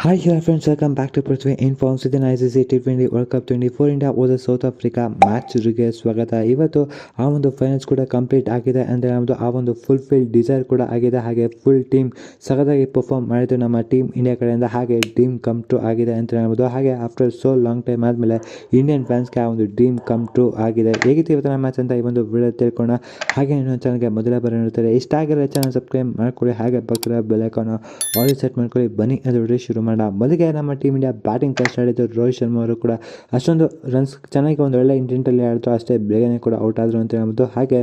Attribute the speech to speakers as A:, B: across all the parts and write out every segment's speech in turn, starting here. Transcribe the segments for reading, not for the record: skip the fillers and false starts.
A: Hi here friends, welcome back to Prithvi Informs with an ICC T20 World Cup 24 India versus South Africa ಮ್ಯಾಚ್ಗೆ ಸ್ವಾಗತ. ಇವತ್ತು ಆ ಒಂದು finals ಕೂಡ complete ಆಗಿದೆ ಅಂದರೆ ನಮ್ಮದು ಆ ಒಂದು ಫುಲ್ ಡಿಸೈರ್ ಕೂಡ ಆಗಿದೆ. ಹಾಗೆ ಫುಲ್ ಟೀಮ್ ಸಖತ್ತಾಗಿ ಪರ್ಫಾರ್ಮ್ ಮಾಡಿದ್ದು ನಮ್ಮ ಟೀಮ್ ಇಂಡಿಯಾ ಕಡೆಯಿಂದ. ಹಾಗೆ ಡ್ರೀಮ್ ಕಮ್ ಟ್ರೂ ಆಗಿದೆ ಅಂತ ಹೇಳ್ಬೋದು. ಹಾಗೆ ಆಫ್ಟರ್ ಸೋ ಲಾಂಗ್ ಟೈಮ್ ಆದಮೇಲೆ ಇಂಡಿಯನ್ ಫ್ಯಾನ್ಸ್ಗೆ ಆ ಒಂದು ಡ್ರೀಮ್ ಕಮ್ ಟ್ರೂ ಆಗಿದೆ. ಹೇಗಿತ್ತು ಇವತ್ತಿನ ಮ್ಯಾಚ್ ಅಂತ ಈ ಒಂದು ವಿಡಿಯೋ ತಿಳ್ಕೊಳ್ಳೋಣ. ಹಾಗೆ ಇನ್ನೊಂದು ಚಾನಲ್ಗೆ ಮೊದಲ ಬಾರಿ ನೋಡ್ತಾರೆ, ಇಷ್ಟ ಆಗಿರೋ ಚಾನಲ್ ಸಬ್ಸ್ಕ್ರೈಬ್ ಮಾಡ್ಕೊಳ್ಳಿ. ಹಾಗೆ ಪಕ್ಕದ ಬೆಲ್ ಐಕಾನ್ ಆಲ್ ಸೆಟ್ ಮಾಡ್ಕೊಳ್ಳಿ. ಬನ್ನಿ ಅದು ವಿಡಿಯೋ ಶುರು ಮಾಡೋಣ. ಮೊದಲಿಗೆ ನಮ್ಮ ಟೀಮ್ ಇಂಡಿಯಾ ಬ್ಯಾಟಿಂಗ್ ಫಸ್ಟ್ ಆಡಿದ್ದು. ರೋಹಿತ್ ಶರ್ಮಾ ಅವರು ಕೂಡ ಅಷ್ಟೊಂದು ರನ್ಸ್ ಚೆನ್ನಾಗಿ ಒಂದು ಒಳ್ಳೆ ಇಂಟೆಂಟಲ್ಲಿ ಆಡಿದ್ರು, ಅಷ್ಟೇ ಬೇಗನೆ ಕೂಡ ಔಟ್ ಆದರು ಅಂತ ಹೇಳ್ಬೋದು. ಹಾಗೆ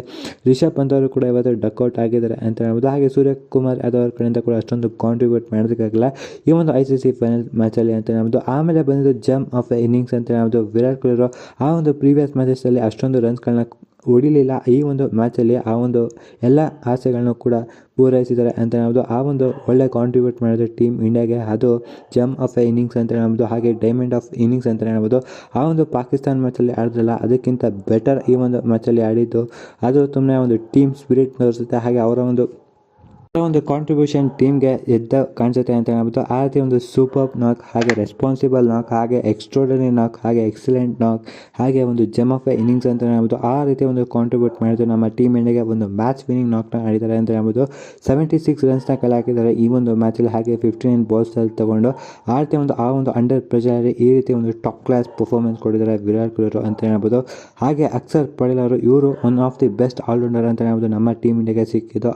A: ರಿಷಬ್ ಪಂತ್ ಅವರು ಕೂಡ ಇವತ್ತು ಡಕ್ಔಟ್ ಆಗಿದ್ದಾರೆ ಅಂತ ಹೇಳ್ಬೋದು. ಹಾಗೆ ಸೂರ್ಯಕುಮಾರ್ ಯಾದವ್ ಅವ್ರ ಕಡೆಯಿಂದ ಕೂಡ ಅಷ್ಟೊಂದು ಕಾಂಟ್ರಿಬ್ಯೂಟ್ ಮಾಡೋದಕ್ಕಾಗಲ್ಲ ಈ ಒಂದು ICC ಫೈನಲ್ ಮ್ಯಾಚಲ್ಲಿ ಅಂತ ಹೇಳ್ಬೋದು. ಆಮೇಲೆ ಬಂದಿದ್ದು ಜಮ್ ಆಫ್ ಇನ್ನಿಂಗ್ಸ್ ಅಂತ ಹೇಳ್ಬೋದು. ವಿರಾಟ್ ಕೊಹ್ಲಿ ಅವರು ಆ ಒಂದು ಪ್ರೀವಿಯಸ್ ಮ್ಯಾಚಸ್ಸಲ್ಲಿ ಅಷ್ಟೊಂದು ರನ್ಸ್ಗಳನ್ನ ಹೊಡಿಲಿಲ್ಲ. ಈ ಒಂದು ಮ್ಯಾಚಲ್ಲಿ ಆ ಒಂದು ಎಲ್ಲ ಆಸೆಗಳನ್ನು ಕೂಡ ಪೂರೈಸಿದ್ದಾರೆ ಅಂತ ಹೇಳ್ಬೋದು. ಆ ಒಂದು ಒಳ್ಳೆ ಕಾಂಟ್ರಿಬ್ಯೂಟ್ ಮಾಡಿದ್ರೆ ಟೀಮ್ ಇಂಡಿಯಾಗೆ, ಅದು ಜಮ್ ಆಫ್ ಇನ್ನಿಂಗ್ಸ್ ಅಂತ ಹೇಳ್ಬೋದು. ಹಾಗೆ ಡೈಮಂಡ್ ಆಫ್ ಇನ್ನಿಂಗ್ಸ್ ಅಂತ ಹೇಳ್ಬೋದು. ಆ ಒಂದು ಪಾಕಿಸ್ತಾನ ಮ್ಯಾಚಲ್ಲಿ ಆಡಿದ್ರಲ್ಲ, ಅದಕ್ಕಿಂತ ಬೆಟರ್ ಈ ಒಂದು ಮ್ಯಾಚಲ್ಲಿ ಆಡಿದ್ದು. ಅದು ತುಂಬನೇ ಒಂದು ಟೀಮ್ ಸ್ಪಿರಿಟ್ ತೋರಿಸುತ್ತೆ. ಹಾಗೆ ಅವರ ಒಂದು ಕಾಂಟ್ರಿಬ್ಯೂಷನ್ ಟೀಮ್ಗೆ ಎದ್ದ ಕಾಣಿಸುತ್ತೆ ಅಂತ ಹೇಳ್ಬೋದು. ಆ ರೀತಿ ಒಂದು ಸೂಪರ್ ನಾಕ್, ಹಾಗೆ ರೆಸ್ಪಾನ್ಸಿಬಲ್ ನಾಕ್, ಹಾಗೆ ಎಕ್ಸ್ಟ್ರಾಡನರಿ ನಾಕ್, ಹಾಗೆ ಎಕ್ಸಲೆಂಟ್ ನಾಕ್, ಹಾಗೆ ಒಂದು ಜಮ್ ಆಫ್ ಇನ್ನಿಂಗ್ಸ್ ಅಂತ ಹೇಳ್ಬೋದು. ಆ ರೀತಿ ಒಂದು ಕಾಂಟ್ರಿಬ್ಯೂಟ್ ಮಾಡಿದ್ದು ನಮ್ಮ ಟೀಮ್ ಇಂಡಿಯಾಗೆ ಒಂದು ಮ್ಯಾಚ್ ವಿನಿಂಗ್ ನಾಕ್ನ ಆಡಿದ್ದಾರೆ ಅಂತ ಹೇಳ್ಬೋದು. 76 ರನ್ಸ್ನ ಕಲೆ ಹಾಕಿದ್ದಾರೆ ಈ ಒಂದು ಮ್ಯಾಚಲ್ಲಿ. ಹಾಗೆ 59 ಬಾಲ್ಸಲ್ಲಿ ತಗೊಂಡು ಆ ರೀತಿ ಆ ಒಂದು ಅಂಡರ್ ಪ್ರೆಷರಲ್ಲಿ ಈ ರೀತಿ ಒಂದು ಟಾಪ್ ಕ್ಲಾಸ್ ಪರ್ಫಾರ್ಮೆನ್ಸ್ ಕೊಟ್ಟಿದ್ದಾರೆ ವಿರಾಟ್ ಕೊಹ್ಲಿ ಅಂತ ಹೇಳ್ಬೋದು. ಹಾಗೆ ಅಕ್ಷರ್ ಪಟೇಲ್ ಅವರು, ಇವರು one of the best all rounder ಅಂತ ಹೇಳ್ಬೋದು ನಮ್ಮ ಟೀಮ್ ಇಂಡಿಯಾಗೆ ಸಿಕ್ಕಿದ್ದು.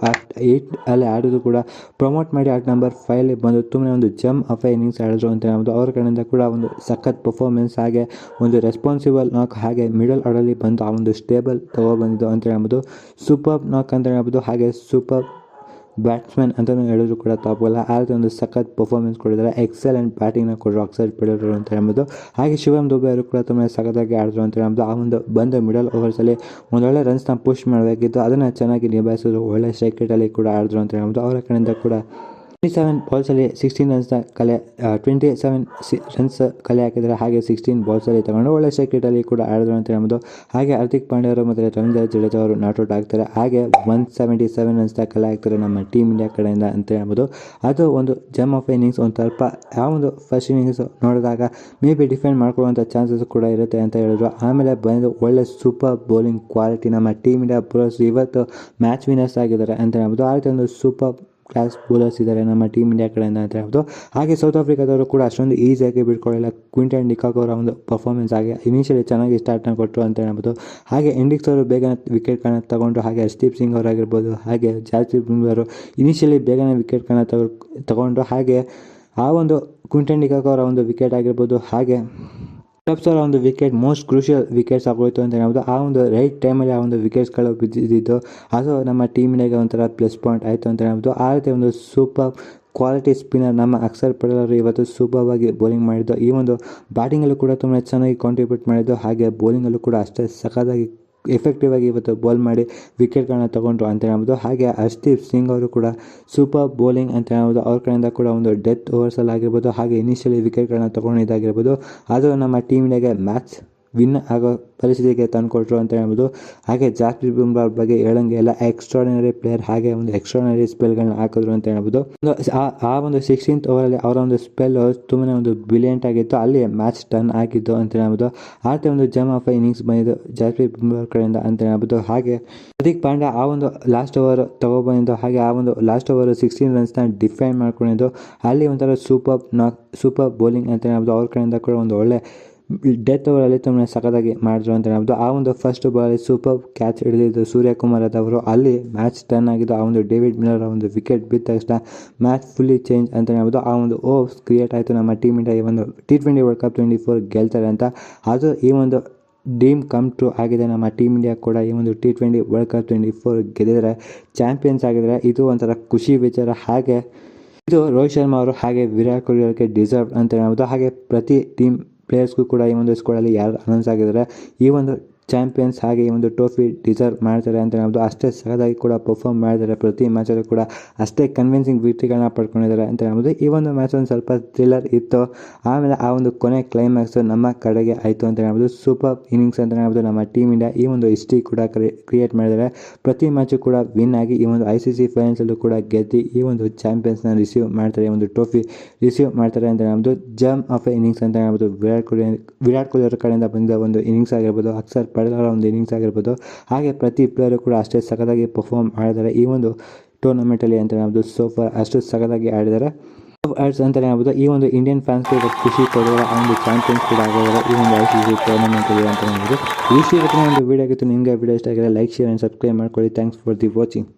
A: 8 ಅಲ್ಲಿ ಆಡೋದು ಕೂಡ ಪ್ರಮೋಟ್ ಮಾಡಿ ಆಟ ನಂಬರ್ 5 ಬಂದು ತುಂಬನೇ ಒಂದು ಜಮ್ ಆಫ್ ಇನ್ನಿಂಗ್ಸ್ ಆಡಿದ್ರು ಅಂತ ಹೇಳ್ಬೋದು. ಅವ್ರ ಕಡೆಯಿಂದ ಕೂಡ ಒಂದು ಸಖತ್ ಪರ್ಫಾರ್ಮೆನ್ಸ್, ಹಾಗೆ ಒಂದು ರೆಸ್ಪಾನ್ಸಿಬಲ್ ನಾಕ್, ಹಾಗೆ ಮಿಡಲ್ ಆರ್ಡರ್ಲಿ ಬಂದು ಆ ಒಂದು ಸ್ಟೇಬಲ್ ಬಂದಿದ್ದು ಅಂತ ಹೇಳ್ಬೋದು. ಸೂಪರ್ ನಾಕ್ ಅಂತ ಹೇಳ್ಬೋದು. ಹಾಗೆ ಸೂಪರ್ ಬ್ಯಾಟ್ಸ್ಮನ್ ಅಂತಲೂ ಹೇಳಿದ್ರು ಕೂಡ ತಪ್ಪಲ್ಲ. ಆ ರೀತಿ ಒಂದು ಸಖತ್ ಪರ್ಫಾರ್ಮೆನ್ಸ್ ಕೊಟ್ಟಿದ್ದಾರೆ. ಎಕ್ಸಲೆಂಟ್ ಬ್ಯಾಟಿಂಗ್ನ ಕೊಟ್ಟರು ಅಕ್ಷರ್ ಪಟೇಲ್ ಅಂತ ಹೇಳ್ಬೋದು. ಹಾಗೆ ಶಿವಮ್ ದುಬೆ ಅವರು ಕೂಡ ತುಂಬ ಸಖತ್ತಾಗಿ ಆಡಿದ್ರು ಅಂತ ಹೇಳ್ಬೋದು. ಆ ಒಂದು ಬಂದ ಮಿಡಲ್ ಓವರ್ಸಲ್ಲಿ ಒಂದೊಳ್ಳೆ ರನ್ಸ್ನ ಪುಷ್ ಮಾಡಬೇಕಿತ್ತು, ಅದನ್ನು ಚೆನ್ನಾಗಿ ನಿಭಾಯಿಸಿದ್ರು. ಒಳ್ಳೆ ಸ್ಟ್ರೈಕ್ ರೇಟಲ್ಲಿ ಕೂಡ ಆಡಿದ್ರು ಅಂತ ಹೇಳ್ಬೋದು. ಅವರ ಕಡೆಯಿಂದ ಕೂಡ 27 ಬಾಲ್ಸಲ್ಲಿ 16 ರನ್ಸ್ನ 27 ರನ್ಸ್ ಕಲೆ ಹಾಕಿದರೆ. ಹಾಗೆ 16 ಬಾಲ್ಸಲ್ಲಿ ತಗೊಂಡು ಒಳ್ಳೆ ಸ್ಟ್ರೈಕ್ ರೇಟಲ್ಲಿ ಕೂಡ ಆಡಿದ್ರು ಅಂತ ಹೇಳ್ಬೋದು. ಹಾಗೆ ಹಾರ್ದಿಕ್ ಪಾಂಡ್ಯ ಅವರು ಮತ್ತು ರವೀಂದ್ರ ಜಡೇಜಾ ಅವರು ನಾಟ್ಔಟ್ ಆಗ್ತಾರೆ. ಹಾಗೆ 177 ರನ್ಸ್ನ ಕಲೆ ಹಾಕ್ತಾರೆ ನಮ್ಮ ಟೀಮ್ ಇಂಡಿಯಾ ಕಡೆಯಿಂದ ಅಂತ ಹೇಳ್ಬೋದು. ಅದು ಒಂದು ಜಮ್ ಆಫ್ ಇನ್ನಿಂಗ್ಸ್. ಒಂದು ಸ್ವಲ್ಪ ಆ ಒಂದು ಫಸ್ಟ್ ಇನ್ನಿಂಗ್ಸ್ ನೋಡಿದಾಗ ಮೇ ಬಿ ಡಿಫೆಂಡ್ ಮಾಡ್ಕೊಳ್ಳುವಂಥ ಚಾನ್ಸಸ್ ಕೂಡ ಇರುತ್ತೆ ಅಂತ ಹೇಳಿದ್ರು. ಆಮೇಲೆ ಬಂದು ಒಳ್ಳೆ ಸೂಪರ್ ಬೌಲಿಂಗ್ ಕ್ವಾಲಿಟಿ ನಮ್ಮ ಟೀಮ್ ಇಂಡಿಯಾ ಬೌಲರ್ಸ್ ಇವತ್ತು ಮ್ಯಾಚ್ ವಿನರ್ಸ್ ಆಗಿದ್ದಾರೆ ಅಂತ ಹೇಳ್ಬೋದು. ಆ ರೀತಿ ಒಂದು ಸೂಪರ್ ಕ್ಲಾಸ್ ಬೌಲರ್ಸ್ ಇದ್ದಾರೆ ನಮ್ಮ ಟೀಮ್ ಇಂಡಿಯಾ ಕಡೆಯಿಂದ ಅಂತ ಹೇಳ್ಬೋದು. ಹಾಗೆ ಸೌತ್ ಆಫ್ರಿಕಾದವರು ಕೂಡ ಅಷ್ಟೊಂದು ಈಸಿಯಾಗಿ ಬಿಟ್ಕೊಳ್ಳಿಲ್ಲ. ಕ್ವಿಂಟನ್ ಡಿಕಾಕ್ ಅವರ ಒಂದು ಪರ್ಫಾರ್ಮೆನ್ಸ್ ಆಗಿ ಇನಿಷಿಯಲಿ ಚೆನ್ನಾಗಿ ಸ್ಟಾರ್ಟ್ನ ಕೊಟ್ಟರು ಅಂತ ಹೇಳ್ಬೋದು. ಹಾಗೆ ಇಂಡಿಕ್ಸ್ ಅವರು ಬೇಗನೆ ವಿಕೆಟ್ಗಳನ್ನ ತಗೊಂಡು, ಹಾಗೆ ಹರ್ಷದೀಪ್ ಸಿಂಗ್ ಅವರಾಗಿರ್ಬೋದು, ಹಾಗೆ ಜಾಸ್ಪ್ರೀತ್ ಬುಮ್ರಾ ಅವರು ಇನಿಷಿಯಲಿ ಬೇಗನೆ ವಿಕೆಟ್ಗಳನ್ನ ತಗೊಂಡು, ಹಾಗೆ ಆ ಒಂದು ಕ್ವಿಂಟನ್ ಡಿಕಾಕ್ ಅವರ ಒಂದು ವಿಕೆಟ್ ಆಗಿರ್ಬೋದು, ಹಾಗೆ ಕ್ಲಬ್ಸ್ ಅವರ ಒಂದು ವಿಕೆಟ್ ಮೋಸ್ಟ್ ಕ್ರೂಷಿಯಲ್ ವಿಕೆಟ್ಸ್ ಆಗೋಯ್ತು ಅಂತ ಹೇಳ್ಬೋದು. ಆ ಒಂದು ರೈಟ್ ಟೈಮಲ್ಲಿ ಆ ಒಂದು ವಿಕೆಟ್ಸ್ಗಳು ಬಿದ್ದಿದ್ದು, ಅದು ನಮ್ಮ ಟೀಮ್ ಇಂಡಿಯಾಗೆ ಒಂಥರ ಪ್ಲಸ್ ಪಾಯಿಂಟ್ ಆಯಿತು ಅಂತ ಹೇಳ್ಬೋದು. ಆ ರೀತಿ ಒಂದು ಸೂಪರ್ ಕ್ವಾಲಿಟಿ ಸ್ಪಿನ್ನರ್ ನಮ್ಮ ಅಕ್ಷರ್ ಪಟೇಲ್ ಅವರು ಇವತ್ತು ಸೂಪರ್ ಆಗಿ ಬೌಲಿಂಗ್ ಮಾಡಿದ್ದು. ಈ ಒಂದು ಬ್ಯಾಟಿಂಗಲ್ಲೂ ಕೂಡ ತುಂಬ ಚೆನ್ನಾಗಿ ಕಾಂಟ್ರಿಬ್ಯೂಟ್ ಮಾಡಿದ್ದು, ಹಾಗೆ ಬೌಲಿಂಗಲ್ಲೂ ಕೂಡ ಅಷ್ಟೇ ಸಖತ್ತಾಗಿ ಎಫೆಕ್ಟಿವ್ ಆಗಿ ಇವತ್ತು ಬೌಲ್ ಮಾಡಿ ವಿಕೆಟ್ಗಳನ್ನ ತಗೊಂಡ್ರು ಅಂತ ಹೇಳ್ಬೋದು. ಹಾಗೆ ಹರ್ಷದೀಪ್ ಸಿಂಗ್ ಅವರು ಕೂಡ ಸೂಪರ್ ಬೌಲಿಂಗ್ ಅಂತ ಹೇಳ್ಬೋದು. ಅವ್ರ ಕಡೆಯಿಂದ ಕೂಡ ಒಂದು ಡೆತ್ ಓವರ್ಸಲ್ಲಿ ಆಗಿರ್ಬೋದು, ಹಾಗೆ ಇನಿಷಿಯಲಿ ವಿಕೆಟ್ಗಳನ್ನ ತೊಗೊಂಡಿದ್ದಾಗಿರ್ಬೋದು, ಅದು ನಮ್ಮ ಟೀಮ್ ಇಂಡಿಯಾಗೆ ಮ್ಯಾಚ್ ವಿನ್ ಆಗೋ ಪರಿಸ್ಥಿತಿಗೆ ತಂದುಕೊಟ್ರು ಅಂತ ಹೇಳ್ಬೋದು. ಹಾಗೆ ಜಾಸ್ಪ್ರೀತ್ ಬುಮ್ರಾ ಅವ್ರ ಬಗ್ಗೆ ಹೇಳಂಗೆ ಎಲ್ಲ ಎಕ್ಸ್ಟ್ರಾಡಿನರಿ ಪ್ಲೇಯರ್, ಹಾಗೆ ಒಂದು ಎಕ್ಸ್ಟ್ರಾಡಿನರಿ ಸ್ಪೆಲ್ಗಳನ್ನ ಹಾಕಿದ್ರು ಅಂತ ಹೇಳ್ಬೋದು. ಆ ಒಂದು 16th ಓವರಲ್ಲಿ ಅವರ ಒಂದು ಸ್ಪೆಲ್ ತುಂಬನೇ ಒಂದು ಬ್ರಿಲಿಯಂಟ್ ಆಗಿತ್ತು, ಅಲ್ಲಿ ಮ್ಯಾಚ್ ಟರ್ನ್ ಆಗಿದ್ದು ಅಂತ ಹೇಳ್ಬೋದು. ಆ ರೀತಿ ಒಂದು ಜಮ್ ಆಫ್ ಇನ್ನಿಂಗ್ಸ್ ಬಂದಿದ್ದು ಜಾಸ್ಪ್ರೀತ್ ಬುಮ್ರಾ ಅವ್ರ ಕಡೆಯಿಂದ ಅಂತ ಹೇಳ್ಬೋದು. ಹಾಗೆ ಹಾರ್ದಿಕ್ ಪಾಂಡ್ಯ ಆ ಒಂದು ಲಾಸ್ಟ್ ಓವರ್ ತಗೊಬಂದಿದ್ದು, ಹಾಗೆ ಆ ಒಂದು ಲಾಸ್ಟ್ ಓವರ್ 16 ರನ್ಸ್ನ ಡಿಫೆಂಡ್ ಮಾಡ್ಕೊಂಡಿದ್ದು, ಅಲ್ಲಿ ಒಂಥರ ಸೂಪರ್ ಬೌಲಿಂಗ್ ಅಂತ ಹೇಳ್ಬೋದು. ಅವ್ರ ಕಡೆಯಿಂದ ಕೂಡ ಒಂದು ಒಳ್ಳೆ ಡೆತ್ ಓವರಲ್ಲಿ ತುಂಬ ಸಖತ್ತಾಗಿ ಮಾಡಿದ್ರು ಅಂತ ಹೇಳ್ಬೋದು. ಆ ಒಂದು ಫಸ್ಟ್ ಬಾಲಲ್ಲಿ ಸೂಪರ್ ಕ್ಯಾಚ್ ಹಿಡಿದಿದ್ದು ಸೂರ್ಯಕುಮಾರ್ ಅವರು, ಅಲ್ಲಿ ಮ್ಯಾಚ್ ಟರ್ನ್ ಆಗಿದ್ದು. ಆ ಒಂದು ಡೇವಿಡ್ ಮಿಲ್ಲರ್ ಒಂದು ವಿಕೆಟ್ ಬಿದ್ದ ತಕ್ಷಣ ಮ್ಯಾಚ್ ಫುಲ್ಲಿ ಚೇಂಜ್ ಅಂತ ಹೇಳ್ಬೋದು. ಆ ಒಂದು ಓವ್ಸ್ ಕ್ರಿಯೇಟ್ ಆಯಿತು. ನಮ್ಮ ಟೀಮ್ ಇಂಡಿಯಾ ಈ ಒಂದು T20 ವರ್ಲ್ಡ್ ಕಪ್ 24 ಗೆಲ್ತಾರೆ ಅಂತ. ಅದು ಈ ಒಂದು ಡ್ರೀಮ್ ಕಮ್ ಟ್ರೂ ಆಗಿದೆ. ನಮ್ಮ ಟೀಮ್ ಇಂಡಿಯಾ ಕೂಡ ಈ ಒಂದು T20 ವರ್ಲ್ಡ್ ಕಪ್ 24 ಗೆದ್ದಿದ್ದಾರೆ, ಚಾಂಪಿಯನ್ಸ್ ಆಗಿದ್ದಾರೆ. ಇದು ಒಂಥರ ಖುಷಿ ವಿಚಾರ. ಹಾಗೆ ಇದು ರೋಹಿತ್ ಶರ್ಮಾ ಅವರು ಹಾಗೆ ವಿರಾಟ್ ಕೊಹ್ಲಿ ಅವರಿಗೆ ಡಿಸರ್ವ್ ಅಂತ ಹೇಳ್ಬೋದು. ಹಾಗೆ ಪ್ರತಿ ಟೀಮ್ ಪ್ಲೇಯರ್ಸ್ಗೂ ಕೂಡ ಈ ಒಂದು ಸ್ಕ್ವಾಡಲ್ಲಿ ಯಾರು ಅನೌನ್ಸ್ ಆಗಿದ್ದಾರೆ, ಈ ಒಂದು ಚಾಂಪಿಯನ್ಸ್ ಹಾಗೆ ಈ ಒಂದು ಟ್ರೋಫಿ ಡಿಸರ್ವ್ ಮಾಡ್ತಾರೆ ಅಂತ ಹೇಳ್ಬೋದು. ಅಷ್ಟೇ ಸಖತ್ತಾಗಿ ಕೂಡ ಪರ್ಫಾರ್ಮ್ ಮಾಡಿದ್ದಾರೆ. ಪ್ರತಿ ಮ್ಯಾಚಲ್ಲೂ ಕೂಡ ಅಷ್ಟೇ ಕನ್ವಿನ್ಸಿಂಗ್ ವಿಕ್ಟ್ರಿಗಳನ್ನ ಪಡ್ಕೊಂಡಿದ್ದಾರೆ ಅಂತ ಹೇಳ್ಬೋದು. ಈ ಒಂದು ಮ್ಯಾಚ್ ಒಂದು ಸ್ವಲ್ಪ ಥ್ರಿಲ್ಲರ್ ಇತ್ತು. ಆಮೇಲೆ ಆ ಒಂದು ಕೊನೆ ಕ್ಲೈಮ್ಯಾಕ್ಸು ನಮ್ಮ ಕಡೆಗೆ ಆಯಿತು ಅಂತ ಹೇಳ್ಬೋದು. ಸೂಪರ್ ಇನ್ನಿಂಗ್ಸ್ ಅಂತ ಹೇಳ್ಬೋದು. ನಮ್ಮ ಟೀಮ್ ಇಂಡಿಯಾ ಈ ಒಂದು ಹಿಸ್ಟ್ರಿ ಕೂಡ ಕ್ರಿಯೇಟ್ ಮಾಡಿದ್ದಾರೆ. ಪ್ರತಿ ಮ್ಯಾಚು ಕೂಡ ವಿನ್ ಆಗಿ ಈ ಒಂದು ICC ಫೈನಲ್ಸಲ್ಲೂ ಕೂಡ ಗೆದ್ದು ಈ ಒಂದು ಚಾಂಪಿಯನ್ಸ್ನ ರಿಸೀವ್ ಮಾಡ್ತಾರೆ, ಈ ಒಂದು ಟ್ರೋಫಿ ರಿಸೀವ್ ಮಾಡ್ತಾರೆ ಅಂತ ಹೇಳ್ಬೋದು. ಜಮ್ ಆಫ್ ಎ ಇನ್ನಿಂಗ್ಸ್ ಅಂತ ಹೇಳ್ಬೋದು. ವಿರಾಟ್ ಕೊಹ್ಲಿ ಅವರ ಕಡೆಯಿಂದ ಬಂದ ಒಂದು ಇನ್ನಿಂಗ್ಸ್ ಆಗಿರ್ಬೋದು, ಅಕ್ಷರ್ ಪಟೇಲ್ ಅವರ ಒಂದು ಇನ್ನಿಂಗ್ಸ್ ಆಗಿರ್ಬೋದು. ಹಾಗೆ ಪ್ರತಿ ಪ್ಲೇಯರು ಕೂಡ ಅಷ್ಟೇ ಸಖತ್ತಾಗಿ ಪರ್ಫಾರ್ಮ್ ಮಾಡಿದ್ದಾರೆ ಈ ಒಂದು ಟೂರ್ನಮೆಂಟಲ್ಲಿ ಅಂತ ಹೇಳ್ಬೋದು. ಸೋಫಾರ್ ಅಷ್ಟು ಸಖತ್ತಾಗಿ ಆಡಿದ್ದಾರೆ ಅಂತಲೇ ಹೇಳ್ಬೋದು. ಈ ಒಂದು ಇಂಡಿಯನ್ ಫ್ಯಾನ್ಸ್ಗೆ ಖುಷಿ ಕೊಡುವ ಆ ಒಂದು ಚಾಂಪಿಯನ್ಸ್ ಕೂಡ ಆಗಿದ್ದಾರೆ ಈ ಒಂದು ICC ಟೂರ್ನಮೆಂಟಲ್ಲಿ ಅಂತ ಹೇಳ್ಬೋದು. ಈ ವಿಷಯ ಒಂದು ವಿಡಿಯೋ ಆಗಿತ್ತು. ನಿಮಗೆ ವಿಡಿಯೋ ಇಷ್ಟ ಆಗಿದ್ರೆ ಲೈಕ್, ಶೇರ್ ಆ್ಯಂಡ್ ಸಬ್ಸ್ಕ್ರೈಬ್ ಮಾಡ್ಕೊಳ್ಳಿ. Thanks for the watching.